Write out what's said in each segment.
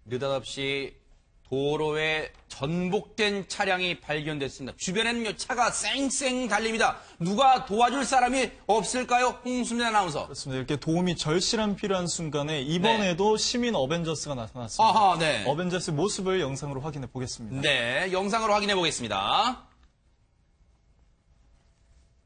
느닷없이 도로에 전복된 차량이 발견됐습니다. 주변에는요, 차가 쌩쌩 달립니다. 누가 도와줄 사람이 없을까요? 홍수민 아나운서. 그렇습니다. 이렇게 도움이 절실한 필요한 순간에 이번에도 시민 어벤져스가 나타났습니다. 아하, 네. 어벤져스 모습을 영상으로 확인해 보겠습니다. 네, 영상으로 확인해 보겠습니다.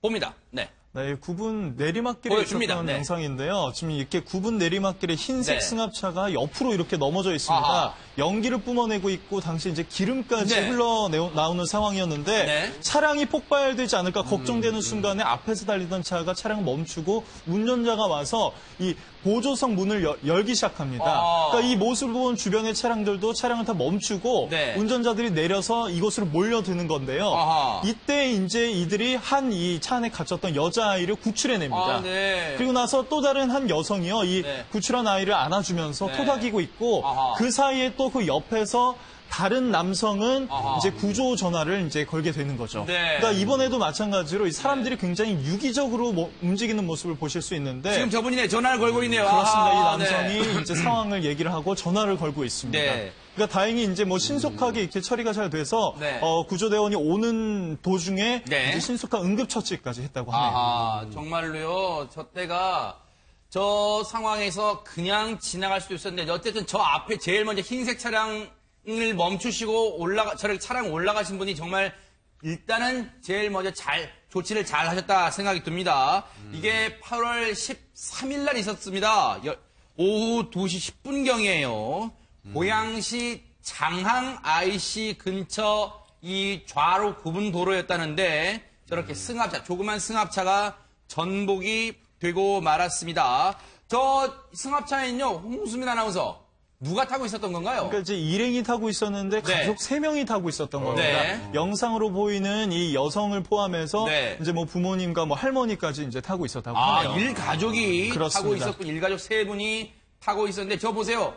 봅니다. 네. 네, 구분 내리막길에 보여줍니다. 있었던 네. 영상인데요. 지금 이렇게 구분 내리막길에 흰색 네. 승합차가 옆으로 이렇게 넘어져 있습니다. 아하. 연기를 뿜어내고 있고 당시 이제 기름까지 네. 흘러나오는 상황이었는데 네. 차량이 폭발되지 않을까 걱정되는 순간에 앞에서 달리던 차가 차량 멈추고 운전자가 와서 이 보조석 문을 열기 시작합니다. 그러니까 이 모습을 본 주변의 차량들도 차량을 다 멈추고 네. 운전자들이 내려서 이곳으로 몰려드는 건데요. 아하. 이때 이제 이들이 한 이 차 안에 갇혔던 여자아이를 구출해냅니다. 네. 그리고 나서 또 다른 한 여성이요. 이 네. 구출한 아이를 안아주면서 네. 토닥이고 있고 아하. 그 사이에 또 그 옆에서 다른 남성은 아하. 이제 구조 전화를 이제 걸게 되는 거죠. 네. 그러니까 이번에도 마찬가지로 이 사람들이 굉장히 유기적으로 움직이는 모습을 보실 수 있는데 지금 저분이 전화를 걸고 있네요. 그렇습니다. 아하, 이 남성이 이제 상황을 얘기를 하고 전화를 걸고 있습니다. 네. 그러니까 다행히 이제 뭐 신속하게 이렇게 처리가 잘 돼서 네. 구조대원이 오는 도중에 네. 이제 신속한 응급처치까지 했다고 하네요. 아하, 정말로요. 저 때가 저 상황에서 그냥 지나갈 수도 있었는데 어쨌든 저 앞에 제일 먼저 흰색 차량을 멈추시고 저렇게 차량 올라가신 분이 정말 일단은 제일 먼저 조치를 잘 하셨다 생각이 듭니다. 이게 8월 13일 날 있었습니다. 오후 2시 10분경이에요. 고양시 장항 IC 근처 이 좌로 구분 도로였다는데 저렇게 조그만 승합차가 전복이 되고 말았습니다. 저 승합차에는요, 홍수민 아나운서, 누가 타고 있었던 건가요? 그러니까 이제 일행이 타고 있었는데 네. 가족 3명이 타고 있었던 겁니다. 네. 영상으로 보이는 이 여성을 포함해서 네. 이제 뭐 부모님과 뭐 할머니까지 이제 타고 있었다고 아, 하네요. 일가족이 그렇습니다. 타고 있었군. 일가족 3분이 타고 있었는데, 저 보세요.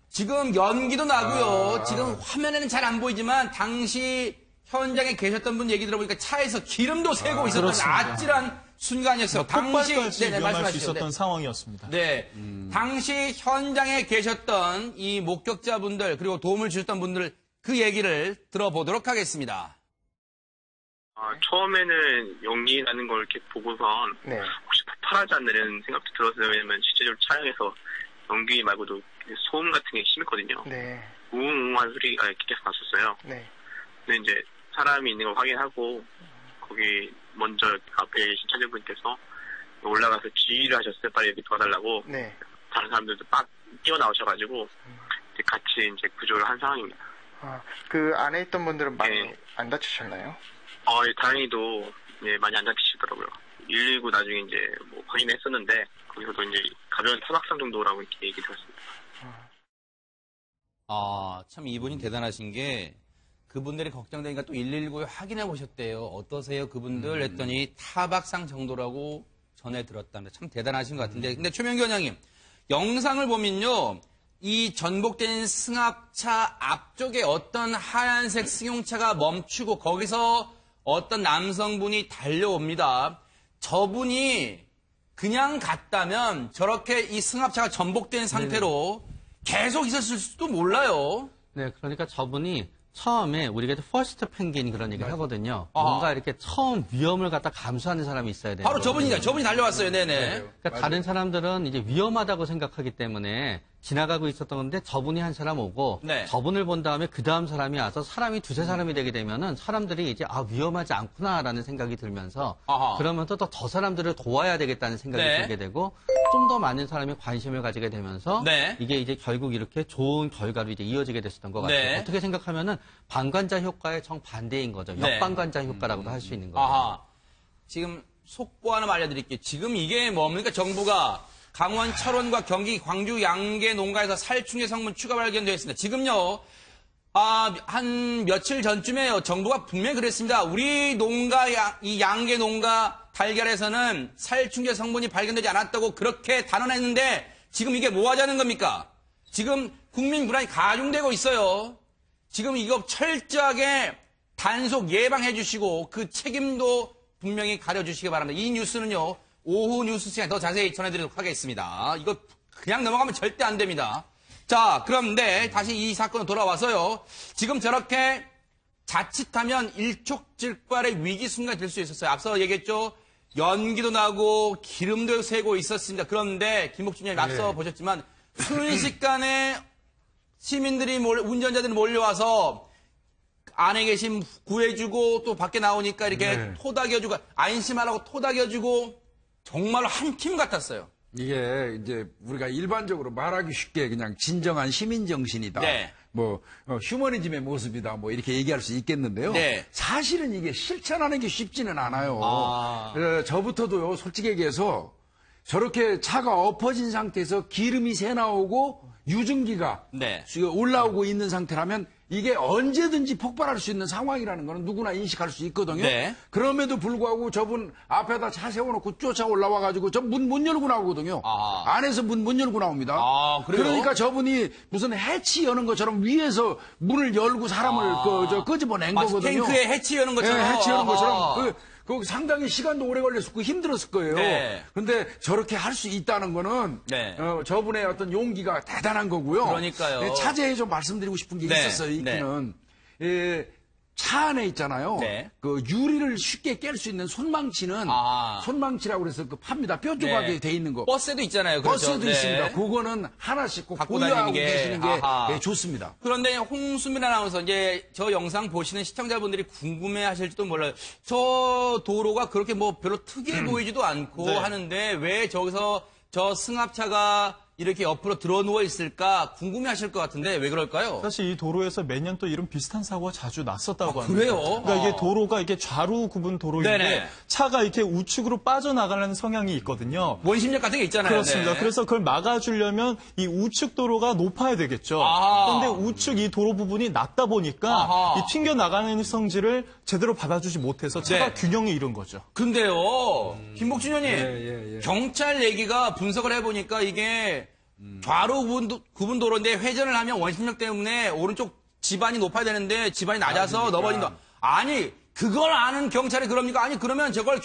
지금 연기도 나고요. 지금 화면에는 잘 안 보이지만, 당시 현장에 계셨던 분 얘기 들어보니까 차에서 기름도 새고 있었던 그렇습니다. 아찔한 순간이었어요. 폭발까지 위험할 수 말씀하시죠. 있었던 상황이었습니다. 네. 당시 현장에 계셨던 이 목격자분들, 그리고 도움을 주셨던 분들, 그 얘기를 들어보도록 하겠습니다. 처음에는 연기 나는 걸 이렇게 보고선 혹시 폭발하지 않나 이런 생각도 들었어요. 왜냐면 실제로 차량에서 연기 말고도 소음 같은 게 심했거든요. 네. 우웅우웅한 소리가 이렇게 계속 났었어요. 네. 근데 이제 사람이 있는 걸 확인하고 거기 먼저 앞에 계신 차주분께서 올라가서 지휘를 하셨어요. 빨리 여기 도와달라고. 네. 다른 사람들도 막 뛰어나오셔가지고 이제 같이 이제 구조를 한 상황입니다. 그 안에 있던 분들은 많이 네. 안 다치셨나요? 다행히도 많이 안 다치시더라고요. 119 나중에 이제 뭐 확인했었는데 거기서도 이제 가벼운 타박상 정도라고 이렇게 얘기 들었습니다. 참 이분이 대단하신 게 그분들이 걱정되니까 또 119에 확인해 보셨대요. 어떠세요 그분들 했더니 타박상 정도라고 전해 들었다는데 참 대단하신 것 같은데. 근데 최명기 원장님, 영상을 보면요. 이 전복된 승합차 앞쪽에 어떤 하얀색 승용차가 멈추고 거기서 어떤 남성분이 달려옵니다. 저분이 그냥 갔다면 저렇게 이 승합차가 전복된 상태로 계속 있었을 수도 몰라요. 네, 그러니까 저분이 처음에 우리가 퍼스트 펭귄 그런 얘기 하거든요. 아. 뭔가 이렇게 처음 위험을 갖다 감수하는 사람이 있어야 돼요. 바로 저분이다. 저분이 달려왔어요. 네네. 그러니까 다른 사람들은 이제 위험하다고 생각하기 때문에 지나가고 있었던 건데 저분이 한 사람 오고 네. 저분을 본 다음에 그 다음 사람이 와서 사람이 두세 사람이 되게 되면은 사람들이 이제 위험하지 않구나라는 생각이 들면서 아하. 그러면서 또 저 사람들을 도와야 되겠다는 생각이 네. 들게 되고 좀 더 많은 사람이 관심을 가지게 되면서 네. 이게 이제 결국 이렇게 좋은 결과로 이제 이어지게 됐었던 것 같아요. 네. 어떻게 생각하면은 방관자 효과의 정반대인 거죠. 네. 역방관자 효과라고도 할 수 있는 거죠. 아하. 지금 속보 하나 알려드릴게요. 지금 이게 뭡니까? 정부가 강원 철원과 경기 광주 양계 농가에서 살충제 성분 추가 발견되었습니다. 지금요, 한 며칠 전쯤에요. 정부가 분명히 그랬습니다. 우리 농가, 이 양계 농가 달걀에서는 살충제 성분이 발견되지 않았다고 그렇게 단언했는데 지금 이게 뭐 하자는 겁니까? 지금 국민 불안이 가중되고 있어요. 지금 이거 철저하게 단속 예방해 주시고 그 책임도 분명히 가려주시기 바랍니다. 이 뉴스는요, 오후 뉴스 시간에 더 자세히 전해드리도록 하겠습니다. 이거 그냥 넘어가면 절대 안 됩니다. 자, 그런데 다시 이 사건으로 돌아와서요. 지금 저렇게 자칫하면 일촉즉발의 위기 순간이 될 수 있었어요. 앞서 얘기했죠. 연기도 나고 기름도 새고 있었습니다. 그런데 김복준 의원님 앞서 보셨지만 순식간에 시민들이 운전자들이 몰려와서 안에 계신 구해주고 또 밖에 나오니까 이렇게 토닥여주고 안심하라고 토닥여주고 정말로 한 팀 같았어요. 이게 이제 우리가 일반적으로 말하기 쉽게 그냥 진정한 시민 정신이다. 네. 뭐 휴머니즘의 모습이다. 뭐 이렇게 얘기할 수 있겠는데요. 네. 사실은 이게 실천하는 게 쉽지는 않아요. 아. 저부터도요. 솔직히 얘기해서 저렇게 차가 엎어진 상태에서 기름이 새 나오고 유증기가 네. 올라오고 있는 상태라면 이게 언제든지 폭발할 수 있는 상황이라는 거는 누구나 인식할 수 있거든요. 네. 그럼에도 불구하고 저분 앞에다 차 세워놓고 쫓아 올라와가지고 저 문 열고 나오거든요. 아. 안에서 문 열고 나옵니다. 아, 그래요? 그러니까 저분이 무슨 해치 여는 것처럼 위에서 문을 열고 사람을 끄집어낸 거거든요. 탱크에 해치 여는 것처럼. 네, 해치 여는 것처럼. 아하. 그 상당히 시간도 오래 걸렸었고 힘들었을 거예요. 네. 근데 저렇게 할 수 있다는 거는 네. 저분의 어떤 용기가 대단한 거고요. 그러니까요. 네, 차제에 좀 말씀드리고 싶은 게 네. 있었어요. 있기는. 차 안에 있잖아요. 네. 그 유리를 쉽게 깰 수 있는 손망치는 아. 손망치라고 그래서 그 팝니다. 뼈 조각에 네. 돼 있는 거. 버스에도 있잖아요. 그렇죠? 버스도 네. 있습니다. 그거는 하나씩 꼭 갖고 보유하고 다니는 게. 계시는 게 아하. 좋습니다. 그런데 홍수민 아나운서 이제 저 영상 보시는 시청자분들이 궁금해하실지도 몰라요. 저 도로가 그렇게 뭐 별로 특이해 보이지도 않고 네. 하는데 왜 저기서 저 승합차가 이렇게 옆으로 들어 누워 있을까 궁금해하실 것 같은데 왜 그럴까요? 사실 이 도로에서 매년 또 이런 비슷한 사고가 자주 났었다고 합니다. 그래요? 그러니까 이게 도로가 이게 좌로 구분 도로인데 네네. 차가 이렇게 우측으로 빠져나가는 성향이 있거든요. 원심력 같은 게 있잖아요. 그렇습니다. 네. 그래서 그걸 막아주려면 이 우측 도로가 높아야 되겠죠. 아하. 그런데 우측 이 도로 부분이 낮다 보니까 아하. 이 튕겨 나가는 성질을 제대로 받아주지 못해서 차가 네. 균형을 잃은 거죠. 근데요, 김복준 의원님, 예. 경찰 얘기가 분석을 해보니까 이게 좌로 구분 도로인데 회전을 하면 원심력 때문에 오른쪽 지반이 높아야 되는데 지반이 낮아서 넘어진다. 아니, 그걸 아는 경찰이 그럽니까? 아니, 그러면 저걸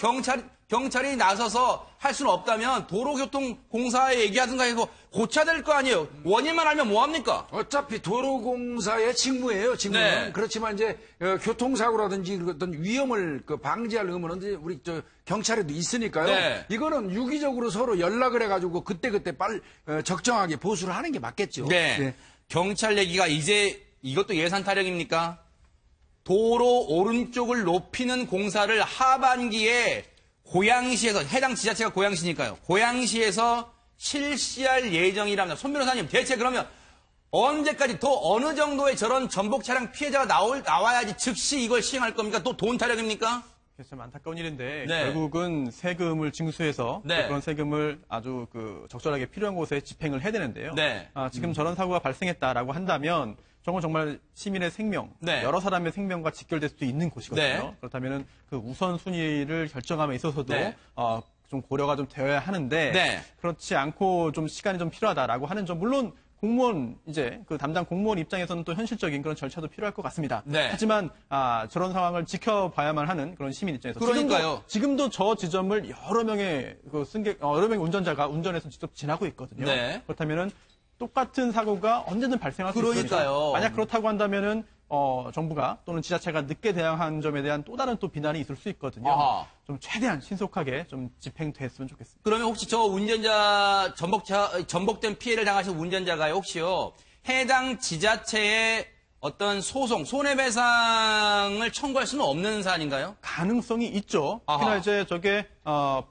경찰이 나서서 할 수는 없다면 도로교통공사에 얘기하든가 해서 고쳐야 될 거 아니에요. 원인만 알면 뭐합니까? 어차피 도로공사의 직무예요, 직무는. 네. 그렇지만 이제 교통사고라든지 어떤 위험을 방지할 의무는 이제 우리 경찰에도 있으니까요. 네. 이거는 유기적으로 서로 연락을 해가지고 그때그때 적정하게 보수를 하는 게 맞겠죠. 네. 네. 경찰 얘기가 이제 이것도 예산 타령입니까? 도로 오른쪽을 높이는 공사를 하반기에 고양시에서 해당 지자체가 고양시니까요. 고양시에서 실시할 예정이랍니다. 손 변호사님, 대체 그러면 언제까지 더 어느 정도의 저런 전복 차량 피해자가 나와야지 즉시 이걸 시행할 겁니까? 또 돈 타령입니까? 그래서 참 안타까운 일인데 네. 결국은 세금을 징수해서 네. 그런 세금을 아주 적절하게 필요한 곳에 집행을 해야 되는데요. 네. 지금 저런 사고가 발생했다라고 한다면 정말 시민의 생명, 네. 여러 사람의 생명과 직결될 수도 있는 곳이거든요. 네. 그렇다면 그 우선순위를 결정함에 있어서도 네. 좀 고려가 좀 되어야 하는데 네. 그렇지 않고 좀 시간이 좀 필요하다라고 하는 점 물론 공무원 그 담당 공무원 입장에서는 또 현실적인 그런 절차도 필요할 것 같습니다. 네. 하지만 저런 상황을 지켜봐야만 하는 그런 시민 입장에서 그러니까요. 지금도 저 지점을 여러 명의 운전자가 운전해서 직접 지나고 있거든요. 네. 그렇다면은 똑같은 사고가 언제든 발생할 수 있으니까 그러니까요. 만약 그렇다고 한다면은 정부가 또는 지자체가 늦게 대응한 점에 대한 또 다른 또 비난이 있을 수 있거든요. 아하. 좀 최대한 신속하게 좀 집행됐으면 좋겠습니다. 그러면 혹시 저 운전자 전복된 피해를 당하신 운전자가 혹시요 해당 지자체의 어떤 소송, 손해배상을 청구할 수는 없는 사안인가요? 가능성이 있죠. 아하. 특히나 이제 저게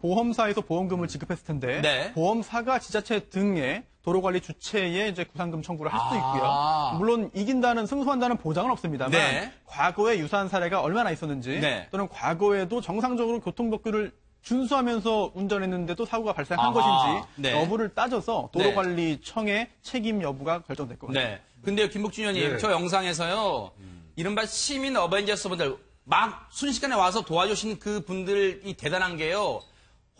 보험사에서 보험금을 지급했을 텐데 네. 보험사가 지자체 등에 도로관리 주체에 이제 구상금 청구를 할 수도 있고요. 아. 물론 승소한다는 보장은 없습니다만 네. 과거에 유사한 사례가 얼마나 있었는지 네. 또는 과거에도 정상적으로 교통법규를 준수하면서 운전했는데도 사고가 발생한 아하. 것인지 네. 여부를 따져서 도로관리청의 책임 여부가 결정될 것 같습니다. 네. 근데요, 김복준 의원님, 네. 저 영상에서요, 이른바 시민 어벤져스 분들, 막 순식간에 와서 도와주신 그 분들이 대단한 게요,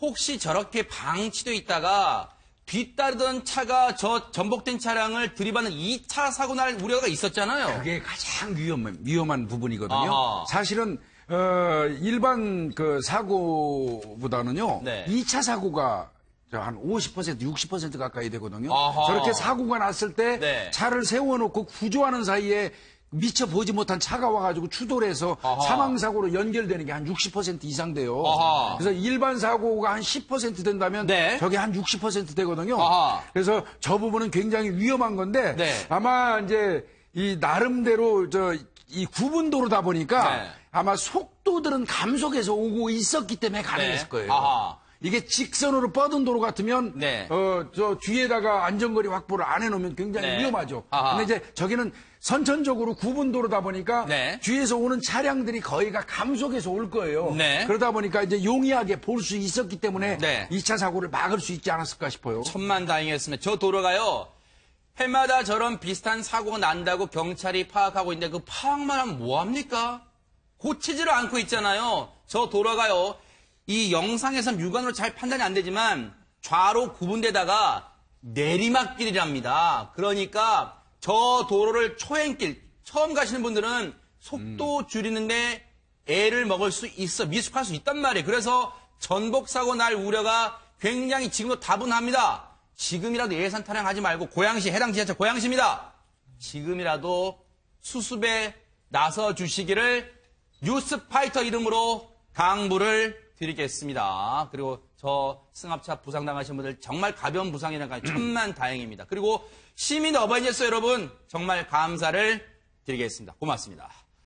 혹시 저렇게 방치돼 있다가 뒤따르던 차가 저 전복된 차량을 들이받는 2차 사고 날 우려가 있었잖아요. 그게 가장 위험한 부분이거든요. 아하. 사실은 일반 사고보다는요. 네. 2차 사고가 한 50%, 60% 가까이 되거든요. 아하. 저렇게 사고가 났을 때 네. 차를 세워놓고 구조하는 사이에 미처 보지 못한 차가 와가지고 추돌해서 아하. 사망사고로 연결되는 게 한 60% 이상 돼요. 아하. 그래서 일반 사고가 한 10% 된다면 네. 저게 한 60% 되거든요. 아하. 그래서 저 부분은 굉장히 위험한 건데 네. 아마 이제 이 나름대로 이 구분도로다 보니까 네. 아마 속도들은 감속해서 오고 있었기 때문에 가능했을 네. 거예요. 아하. 이게 직선으로 뻗은 도로 같으면 네. 저 뒤에다가 안전거리 확보를 안 해놓으면 굉장히 네. 위험하죠. 아하. 근데 이제 저기는 선천적으로 구분도로다 보니까 네. 뒤에서 오는 차량들이 거의가 감속해서 올 거예요. 네. 그러다 보니까 이제 용이하게 볼 수 있었기 때문에 네. 2차 사고를 막을 수 있지 않았을까 싶어요. 천만다행이었습니다. 저 도로가요. 해마다 저런 비슷한 사고가 난다고 경찰이 파악하고 있는데 그 파악만 하면 뭐합니까? 고치지를 않고 있잖아요. 저 도로가요. 이 영상에선 육안으로 잘 판단이 안 되지만 좌로 구분되다가 내리막길이랍니다. 그러니까 저 도로를 초행길 처음 가시는 분들은 속도 줄이는데 애를 먹을 수 있어 미숙할 수 있단 말이에요. 그래서 전복사고 날 우려가 굉장히 지금도 다분합니다. 지금이라도 예산 타령하지 말고 고양시 해당 지자체 고양시입니다. 지금이라도 수습에 나서 주시기를 뉴스파이터 이름으로 당부를 드리겠습니다. 그리고 저 승합차 부상당하신 분들 정말 가벼운 부상이라니까 천만 다행입니다. 그리고 시민 어버이제스 여러분 정말 감사를 드리겠습니다. 고맙습니다.